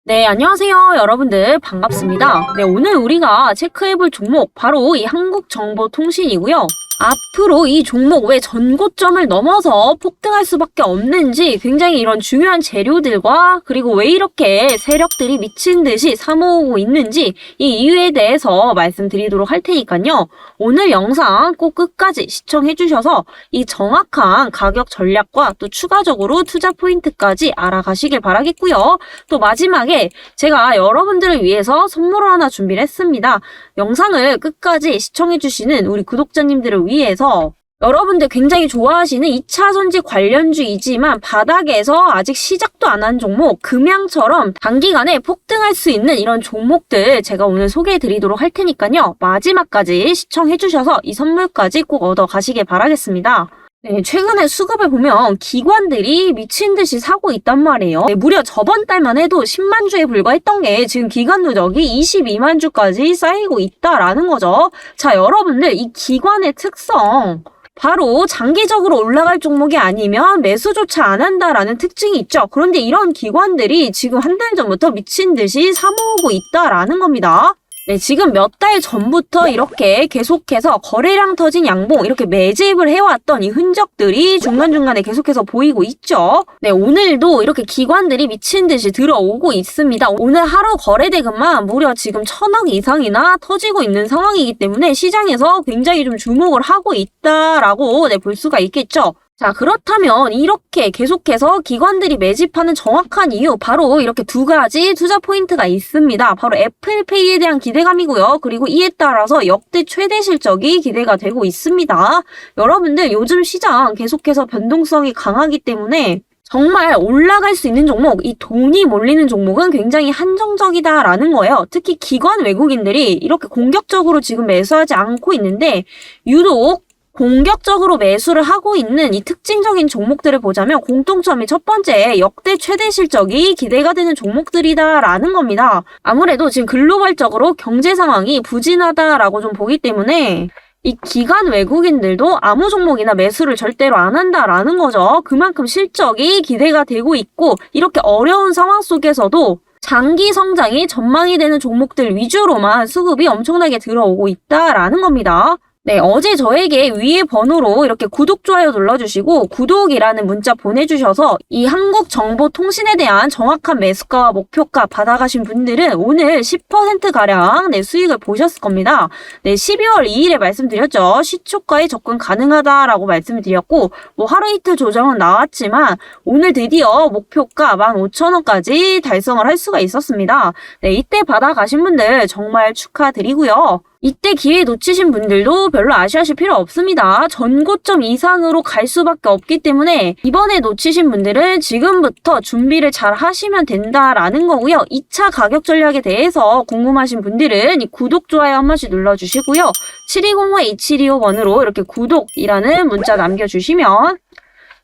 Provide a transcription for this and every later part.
네, 안녕하세요. 여러분들 반갑습니다. 네, 오늘 우리가 체크해볼 종목 바로 이 한국정보통신이고요. 앞으로 이 종목 왜 전고점을 넘어서 폭등할 수밖에 없는지 굉장히 이런 중요한 재료들과 그리고 왜 이렇게 세력들이 미친 듯이 사모으고 있는지 이 이유에 대해서 말씀드리도록 할 테니까요. 오늘 영상 꼭 끝까지 시청해 주셔서 이 정확한 가격 전략과 또 추가적으로 투자 포인트까지 알아가시길 바라겠고요. 또 마지막에 제가 여러분들을 위해서 선물을 하나 준비를 했습니다. 영상을 끝까지 시청해주시는 우리 구독자님들을 위해서 여러분들 굉장히 좋아하시는 2차 전지 관련주이지만 바닥에서 아직 시작도 안 한 종목, 금양처럼 단기간에 폭등할 수 있는 이런 종목들 제가 오늘 소개해 드리도록 할 테니까요. 마지막까지 시청해 주셔서 이 선물까지 꼭 얻어 가시길 바라겠습니다. 네, 최근에 수급을 보면 기관들이 미친 듯이 사고 있단 말이에요. 네, 무려 저번 달만 해도 10만 주에 불과했던 게 지금 기관 누적이 22만 주까지 쌓이고 있다라는 거죠. 자, 여러분들 이 기관의 특성 바로 장기적으로 올라갈 종목이 아니면 매수조차 안 한다라는 특징이 있죠. 그런데 이런 기관들이 지금 한 달 전부터 미친 듯이 사모으고 있다라는 겁니다. 네, 지금 몇 달 전부터 이렇게 계속해서 거래량 터진 양봉 이렇게 매집을 해왔던 이 흔적들이 중간중간에 계속해서 보이고 있죠. 네, 오늘도 이렇게 기관들이 미친 듯이 들어오고 있습니다. 오늘 하루 거래대금만 무려 지금 1000억 이상이나 터지고 있는 상황이기 때문에 시장에서 굉장히 좀 주목을 하고 있다라고 볼 수가 있겠죠. 자, 그렇다면 이렇게 계속해서 기관들이 매집하는 정확한 이유 바로 이렇게 두 가지 투자 포인트가 있습니다. 바로 애플페이에 대한 기대감이고요. 그리고 이에 따라서 역대 최대 실적이 기대가 되고 있습니다. 여러분들 요즘 시장 계속해서 변동성이 강하기 때문에 정말 올라갈 수 있는 종목, 이 돈이 몰리는 종목은 굉장히 한정적이다라는 거예요. 특히 기관 외국인들이 이렇게 공격적으로 지금 매수하지 않고 있는데 유독 공격적으로 매수를 하고 있는 이 특징적인 종목들을 보자면 공통점이 첫 번째 역대 최대 실적이 기대가 되는 종목들이다라는 겁니다. 아무래도 지금 글로벌적으로 경제 상황이 부진하다라고 좀 보기 때문에 이 기관 외국인들도 아무 종목이나 매수를 절대로 안 한다라는 거죠. 그만큼 실적이 기대가 되고 있고 이렇게 어려운 상황 속에서도 장기 성장이 전망이 되는 종목들 위주로만 수급이 엄청나게 들어오고 있다라는 겁니다. 네, 어제 저에게 위에 번호로 이렇게 구독, 좋아요 눌러주시고 구독이라는 문자 보내주셔서 이 한국정보통신에 대한 정확한 매수가와 목표가 받아가신 분들은 오늘 10%가량 수익을 보셨을 겁니다. 네, 12월 2일에 말씀드렸죠. 시초가에 접근 가능하다라고 말씀을 드렸고 하루 이틀 조정은 나왔지만 오늘 드디어 목표가 15,000원까지 달성을 할 수가 있었습니다. 네, 이때 받아가신 분들 정말 축하드리고요. 이때 기회 놓치신 분들도 별로 아쉬워하실 필요 없습니다. 전고점 이상으로 갈 수밖에 없기 때문에 이번에 놓치신 분들은 지금부터 준비를 잘 하시면 된다라는 거고요. 2차 가격 전략에 대해서 궁금하신 분들은 이 구독, 좋아요 한 번씩 눌러주시고요. 7205-2725번으로 이렇게 구독이라는 문자 남겨주시면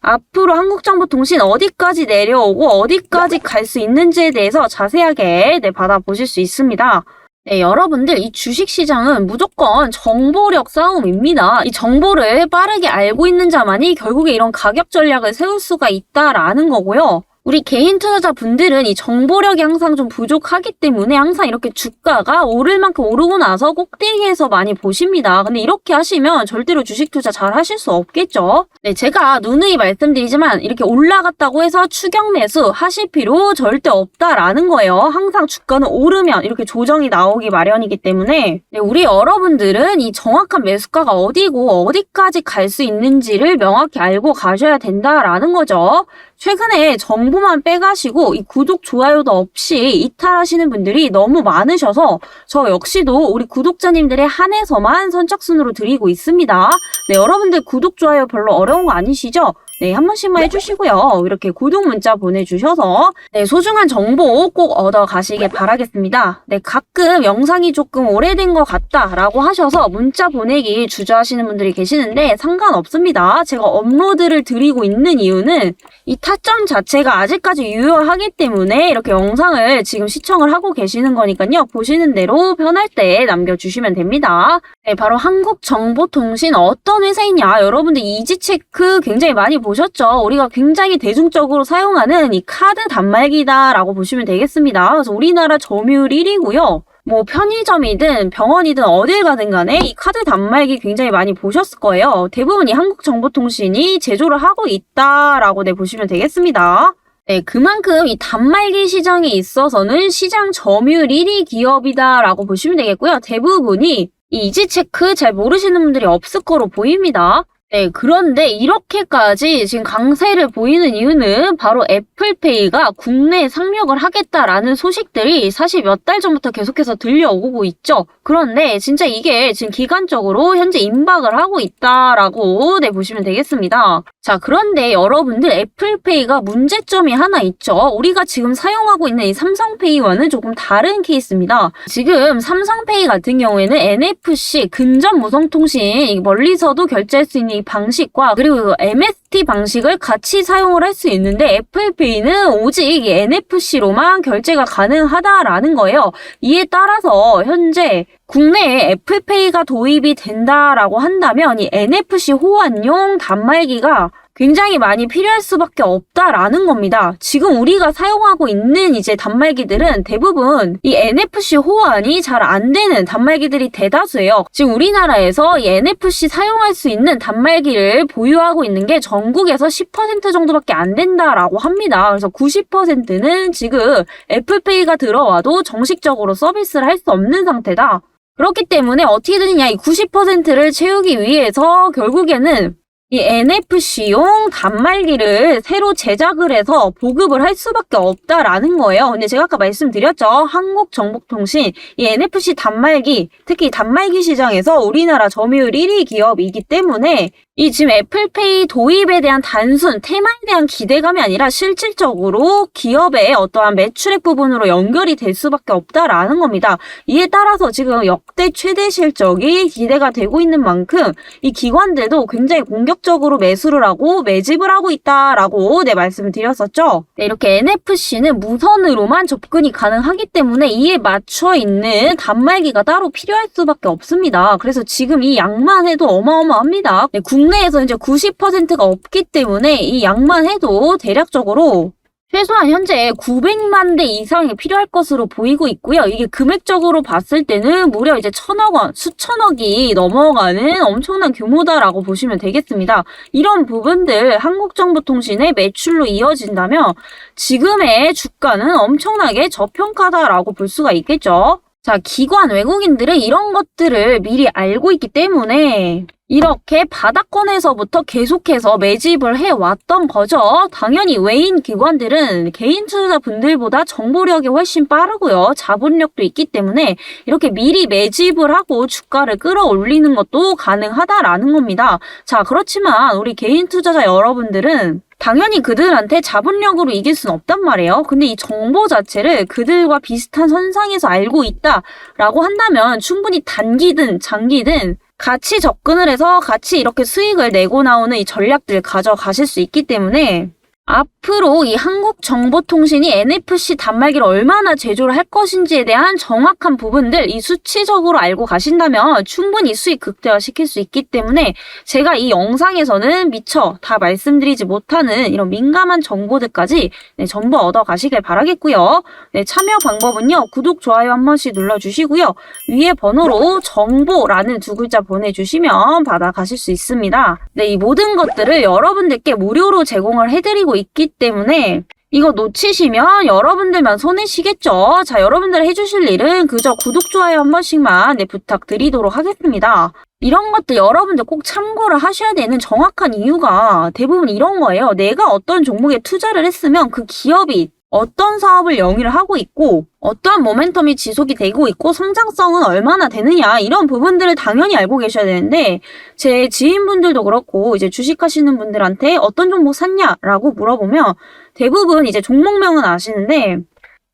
앞으로 한국정보통신 어디까지 내려오고 어디까지 갈 수 있는지에 대해서 자세하게 받아보실 수 있습니다. 네, 여러분들 이 주식시장은 무조건 정보력 싸움입니다. 이 정보를 빠르게 알고 있는 자만이 결국에 이런 가격 전략을 세울 수가 있다라는 거고요. 우리 개인 투자자분들은 이 정보력이 항상 좀 부족하기 때문에 항상 이렇게 주가가 오를 만큼 오르고 나서 꼭대기에서 많이 보십니다. 근데 이렇게 하시면 절대로 주식 투자 잘 하실 수 없겠죠. 네, 제가 누누이 말씀드리지만 이렇게 올라갔다고 해서 추격 매수 하실 필요 절대 없다라는 거예요. 항상 주가는 오르면 이렇게 조정이 나오기 마련이기 때문에 네, 우리 여러분들은 이 정확한 매수가가 어디고 어디까지 갈 수 있는지를 명확히 알고 가셔야 된다라는 거죠. 최근에 정보만 빼가시고 이 구독, 좋아요도 없이 이탈하시는 분들이 너무 많으셔서 저 역시도 우리 구독자님들의 한해서만 선착순으로 드리고 있습니다. 네, 여러분들 구독, 좋아요 별로 어려운 거 아니시죠? 네, 한 번씩만 해주시고요. 이렇게 구독 문자 보내주셔서 네, 소중한 정보 꼭 얻어 가시길 바라겠습니다. 네, 가끔 영상이 조금 오래된 것 같다라고 하셔서 문자 보내기 주저하시는 분들이 계시는데 상관없습니다. 제가 업로드를 드리고 있는 이유는 이 타점 자체가 아직까지 유효하기 때문에 이렇게 영상을 지금 시청을 하고 계시는 거니까요. 보시는 대로 편할 때 남겨주시면 됩니다. 네, 바로 한국정보통신 어떤 회사이냐 여러분들 이지체크 굉장히 많이 보셨죠? 우리가 굉장히 대중적으로 사용하는 이 카드 단말기다라고 보시면 되겠습니다. 그래서 우리나라 점유율 1위고요. 뭐 편의점이든 병원이든 어딜 가든 간에 이 카드 단말기 굉장히 많이 보셨을 거예요. 대부분 이 한국정보통신이 제조를 하고 있다라고 보시면 되겠습니다. 네, 그만큼 이 단말기 시장에 있어서는 시장 점유율 1위 기업이다라고 보시면 되겠고요. 대부분이 이 이지체크 잘 모르시는 분들이 없을 거로 보입니다. 네, 그런데 이렇게까지 지금 강세를 보이는 이유는 바로 애플페이가 국내에 상륙을 하겠다라는 소식들이 사실 몇 달 전부터 계속해서 들려오고 있죠. 그런데 진짜 이게 지금 기간적으로 현재 임박을 하고 있다라고 보시면 되겠습니다. 자, 그런데 여러분들 애플페이가 문제점이 하나 있죠. 우리가 지금 사용하고 있는 이 삼성페이와는 조금 다른 케이스입니다. 지금 삼성페이 같은 경우에는 NFC, 근접 무선통신, 멀리서도 결제할 수 있는 이 방식과 그리고 MST 방식을 같이 사용을 할 수 있는데 애플페이는 오직 이 NFC로만 결제가 가능하다라는 거예요. 이에 따라서 현재 국내에 애플페이가 도입이 된다라고 한다면 이 NFC 호환용 단말기가 굉장히 많이 필요할 수밖에 없다라는 겁니다. 지금 우리가 사용하고 있는 이제 단말기들은 대부분 이 NFC 호환이 잘 안 되는 단말기들이 대다수예요. 지금 우리나라에서 이 NFC 사용할 수 있는 단말기를 보유하고 있는 게 전국에서 10% 정도밖에 안 된다라고 합니다. 그래서 90%는 지금 애플페이가 들어와도 정식적으로 서비스를 할 수 없는 상태다. 그렇기 때문에 어떻게 되느냐, 이 90%를 채우기 위해서 결국에는 이 NFC용 단말기를 새로 제작을 해서 보급을 할 수밖에 없다라는 거예요. 근데 제가 아까 말씀드렸죠. 한국정보통신 이 NFC 단말기, 특히 단말기 시장에서 우리나라 점유율 1위 기업이기 때문에 이 지금 애플페이 도입에 대한 단순 테마에 대한 기대감이 아니라 실질적으로 기업의 어떠한 매출액 부분으로 연결이 될 수밖에 없다라는 겁니다. 이에 따라서 지금 역대 최대 실적이 기대가 되고 있는 만큼 이 기관들도 굉장히 공격적으로 매수를 하고 매집을 하고 있다라고 말씀을 드렸었죠. 네, 이렇게 NFC는 무선으로만 접근이 가능하기 때문에 이에 맞춰 있는 단말기가 따로 필요할 수밖에 없습니다. 그래서 지금 이 양만 해도 어마어마합니다. 네, 국내에서 이제 90%가 없기 때문에 이 양만 해도 대략적으로 최소한 현재 900만 대 이상이 필요할 것으로 보이고 있고요. 이게 금액적으로 봤을 때는 무려 이제 1,000억 원, 수천억이 넘어가는 엄청난 규모다라고 보시면 되겠습니다. 이런 부분들 한국정보통신의 매출로 이어진다면 지금의 주가는 엄청나게 저평가다라고 볼 수가 있겠죠. 자, 기관 외국인들은 이런 것들을 미리 알고 있기 때문에 이렇게 바닥권에서부터 계속해서 매집을 해왔던 거죠. 당연히 외인 기관들은 개인 투자자분들보다 정보력이 훨씬 빠르고요. 자본력도 있기 때문에 이렇게 미리 매집을 하고 주가를 끌어올리는 것도 가능하다라는 겁니다. 자, 그렇지만 우리 개인 투자자 여러분들은 당연히 그들한테 자본력으로 이길 수는 없단 말이에요. 근데 이 정보 자체를 그들과 비슷한 선상에서 알고 있다라고 한다면 충분히 단기든 장기든 같이 접근을 해서 같이 이렇게 수익을 내고 나오는 이 전략들 가져가실 수 있기 때문에 앞으로 이 한국정보통신이 NFC 단말기를 얼마나 제조를 할 것인지에 대한 정확한 부분들 이 수치적으로 알고 가신다면 충분히 수익 극대화시킬 수 있기 때문에 제가 이 영상에서는 미처 다 말씀드리지 못하는 이런 민감한 정보들까지 전부 얻어 가시길 바라겠고요. 참여 방법은요. 구독, 좋아요 한 번씩 눌러주시고요. 위에 번호로 정보라는 두 글자 보내주시면 받아가실 수 있습니다. 이 모든 것들을 여러분들께 무료로 제공을 해드리고 있기 때문에 이거 놓치시면 여러분들만 손해시겠죠. 자, 여러분들 해주실 일은 그저 구독, 좋아요 한 번씩만 부탁드리도록 하겠습니다. 이런 것들 여러분들 꼭 참고를 하셔야 되는 정확한 이유가 대부분 이런 거예요. 내가 어떤 종목에 투자를 했으면 그 기업이 어떤 사업을 영위를 하고 있고 어떠한 모멘텀이 지속이 되고 있고 성장성은 얼마나 되느냐 이런 부분들을 당연히 알고 계셔야 되는데 제 지인분들도 그렇고 이제 주식하시는 분들한테 어떤 종목 샀냐라고 물어보면 대부분 이제 종목명은 아시는데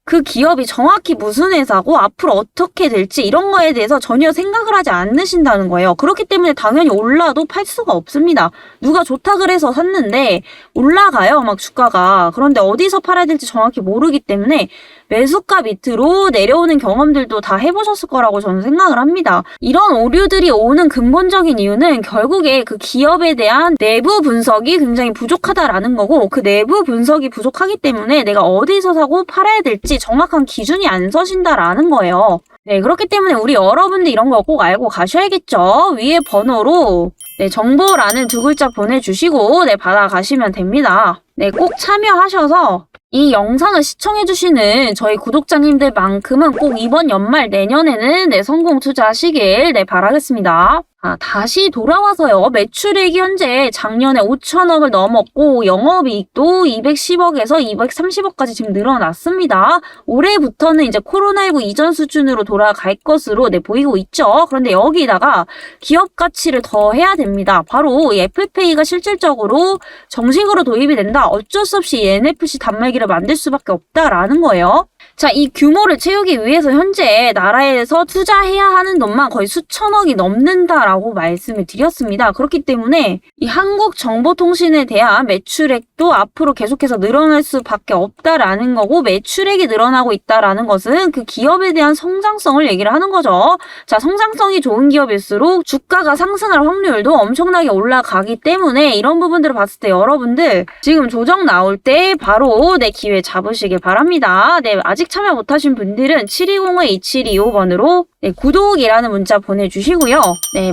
그 기업이 정확히 무슨 회사고 앞으로 어떻게 될지 이런 거에 대해서 전혀 생각을 하지 않으신다는 거예요. 그렇기 때문에 당연히 올라도 팔 수가 없습니다. 누가 좋다 그래서 샀는데 올라가요, 막 주가가. 그런데 어디서 팔아야 될지 정확히 모르기 때문에 매수가 밑으로 내려오는 경험들도 다 해보셨을 거라고 저는 생각을 합니다. 이런 오류들이 오는 근본적인 이유는 결국에 그 기업에 대한 내부 분석이 굉장히 부족하다라는 거고, 그 내부 분석이 부족하기 때문에 내가 어디서 사고 팔아야 될지 정확한 기준이 안 서신다라는 거예요. 네, 그렇기 때문에 우리 여러분들 이런 거 꼭 알고 가셔야겠죠. 위에 번호로 정보란은 2글자 보내주시고 받아가시면 됩니다. 네, 꼭 참여하셔서 이 영상을 시청해주시는 저희 구독자님들만큼은 꼭 이번 연말 내년에는 성공 투자하시길 바라겠습니다. 다시 돌아와서요. 매출액이 현재 작년에 5천억을 넘었고 영업이익도 210억에서 230억까지 지금 늘어났습니다. 올해부터는 이제 코로나19 이전 수준으로 돌아갈 것으로 보이고 있죠. 그런데 여기다가 기업 가치를 더 해야 됩니다. 바로 이 애플페이가 실질적으로 정식으로 도입이 된다. 어쩔 수 없이 NFC 단말기를 만들 수밖에 없다라는 거예요. 자, 이 규모를 채우기 위해서 현재 나라에서 투자해야 하는 돈만 거의 수천억이 넘는다라고 말씀을 드렸습니다. 그렇기 때문에 이 한국정보통신에 대한 매출액도 앞으로 계속해서 늘어날 수밖에 없다라는 거고, 매출액이 늘어나고 있다라는 것은 그 기업에 대한 성장성을 얘기를 하는 거죠. 자, 성장성이 좋은 기업일수록 주가가 상승할 확률도 엄청나게 올라가기 때문에 이런 부분들을 봤을 때 여러분들 지금 조정 나올 때 바로 기회 잡으시길 바랍니다. 아직 참여 못하신 분들은 7205-2725번으로 구독이라는 문자 보내주시고요.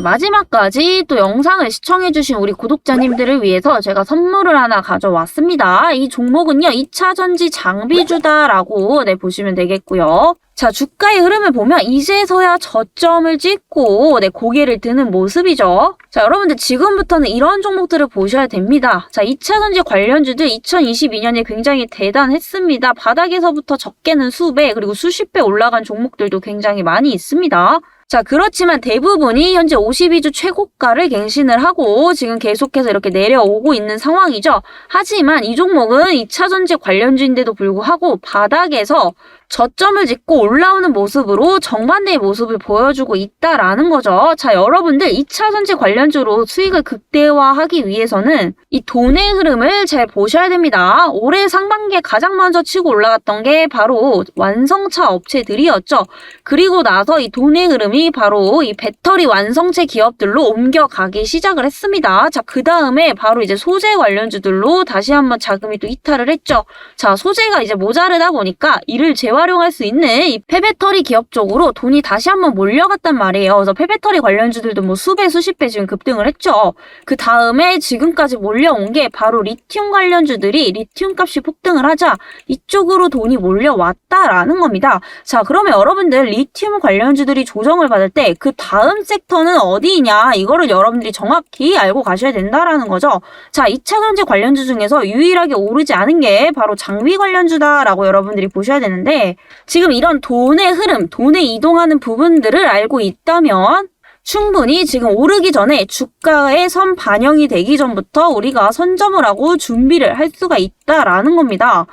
마지막까지 또 영상을 시청해주신 우리 구독자님들을 위해서 제가 선물을 하나 가져왔습니다. 이 종목은요, 2차전지 장비주다라고 보시면 되겠고요. 자, 주가의 흐름을 보면 이제서야 저점을 찍고 고개를 드는 모습이죠. 자, 여러분들 지금부터는 이런 종목들을 보셔야 됩니다. 자, 2차전지 관련주들 2022년에 굉장히 대단했습니다. 바닥에서부터 적게는 수배 그리고 수십 배 올라간 종목들도 굉장히 많이 있습니다. 자, 그렇지만 대부분이 현재 52주 최고가를 갱신을 하고 지금 계속해서 이렇게 내려오고 있는 상황이죠. 하지만 이 종목은 2차전지 관련주인데도 불구하고 바닥에서 저점을 짓고 올라오는 모습으로 정반대의 모습을 보여주고 있다라는 거죠. 자, 여러분들 2차전지 관련주로 수익을 극대화하기 위해서는 이 돈의 흐름을 잘 보셔야 됩니다. 올해 상반기에 가장 먼저 치고 올라갔던 게 바로 완성차 업체들이었죠. 그리고 나서 이 돈의 흐름이 바로 이 배터리 완성체 기업들로 옮겨가기 시작을 했습니다. 자, 그 다음에 바로 이제 소재 관련주들로 다시 한번 자금이 또 이탈을 했죠. 자, 소재가 이제 모자르다 보니까 이를 재활용할 수 있는 이 폐배터리 기업 쪽으로 돈이 다시 한번 몰려갔단 말이에요. 그래서 폐배터리 관련주들도 뭐 수배, 수십 배 지금 급등을 했죠. 그 다음에 지금까지 몰려온 게 바로 리튬 관련주들이 리튬 값이 폭등을 하자 이쪽으로 돈이 몰려왔다라는 겁니다. 자, 그러면 여러분들 리튬 관련주들이 조정을 받을 때 그 다음 섹터는 어디냐, 이거를 여러분들이 정확히 알고 가셔야 된다라는 거죠. 자, 2차전지 관련주 중에서 유일하게 오르지 않은 게 바로 장비 관련주다라고 여러분들이 보셔야 되는데, 지금 이런 돈의 흐름, 돈에 이동하는 부분들을 알고 있다면 충분히 지금 오르기 전에 주가에 선 반영이 되기 전부터 우리가 선점을 하고 준비를 할 수가 있다라는 겁니다.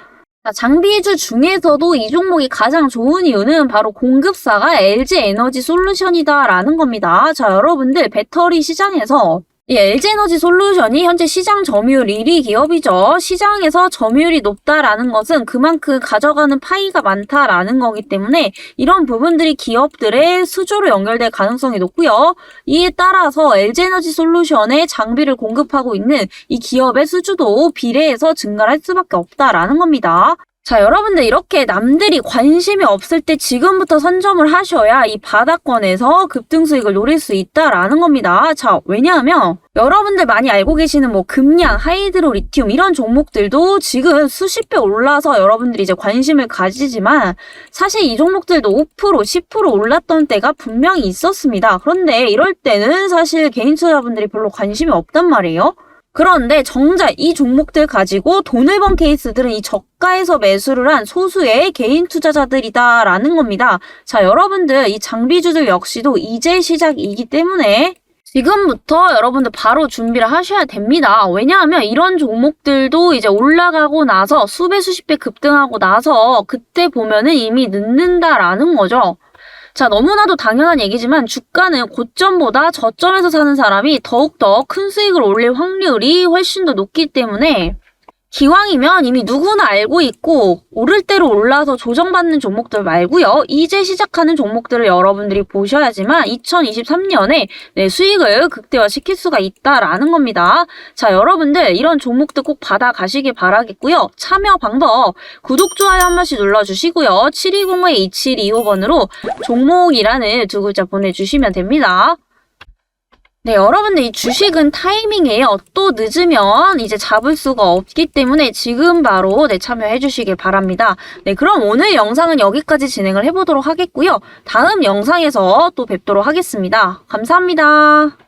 자, 장비주 중에서도 이 종목이 가장 좋은 이유는 바로 공급사가 LG에너지솔루션이다라는 겁니다. 자, 여러분들 배터리 시장에서 이 LG에너지솔루션이 현재 시장 점유율 1위 기업이죠. 시장에서 점유율이 높다라는 것은 그만큼 가져가는 파이가 많다라는 거기 때문에 이런 부분들이 기업들의 수주로 연결될 가능성이 높고요. 이에 따라서 LG에너지솔루션에 장비를 공급하고 있는 이 기업의 수주도 비례해서 증가를 할 수밖에 없다라는 겁니다. 자, 여러분들 이렇게 남들이 관심이 없을 때 지금부터 선점을 하셔야 이 바닥권에서 급등 수익을 노릴 수 있다라는 겁니다. 자, 왜냐하면 여러분들 많이 알고 계시는 뭐 금량, 하이드로 리튬 이런 종목들도 지금 수십 배 올라서 여러분들이 이제 관심을 가지지만 사실 이 종목들도 5%, 10% 올랐던 때가 분명히 있었습니다. 그런데 이럴 때는 사실 개인 투자자분들이 별로 관심이 없단 말이에요. 그런데 정작 이 종목들 가지고 돈을 번 케이스들은 이 저가에서 매수를 한 소수의 개인 투자자들이다라는 겁니다. 자, 여러분들 이 장비주들 역시도 이제 시작이기 때문에 지금부터 여러분들 바로 준비를 하셔야 됩니다. 왜냐하면 이런 종목들도 이제 올라가고 나서 수배 수십 배 급등하고 나서 그때 보면은 이미 늦는다라는 거죠. 자, 너무나도 당연한 얘기지만 주가는 고점보다 저점에서 사는 사람이 더욱더 큰 수익을 올릴 확률이 훨씬 더 높기 때문에 기왕이면 이미 누구나 알고 있고 오를 대로 올라서 조정받는 종목들 말고요. 이제 시작하는 종목들을 여러분들이 보셔야지만 2023년에 수익을 극대화시킬 수가 있다라는 겁니다. 자, 여러분들 이런 종목들 꼭 받아가시길 바라겠고요. 참여 방법 구독, 좋아요 한 번씩 눌러주시고요. 7205-2725번으로 종목이라는 두 글자 보내주시면 됩니다. 네, 여러분들 이 주식은 타이밍이에요. 또 늦으면 이제 잡을 수가 없기 때문에 지금 바로 참여해 주시길 바랍니다. 네, 그럼 오늘 영상은 여기까지 진행을 해보도록 하겠고요. 다음 영상에서 또 뵙도록 하겠습니다. 감사합니다.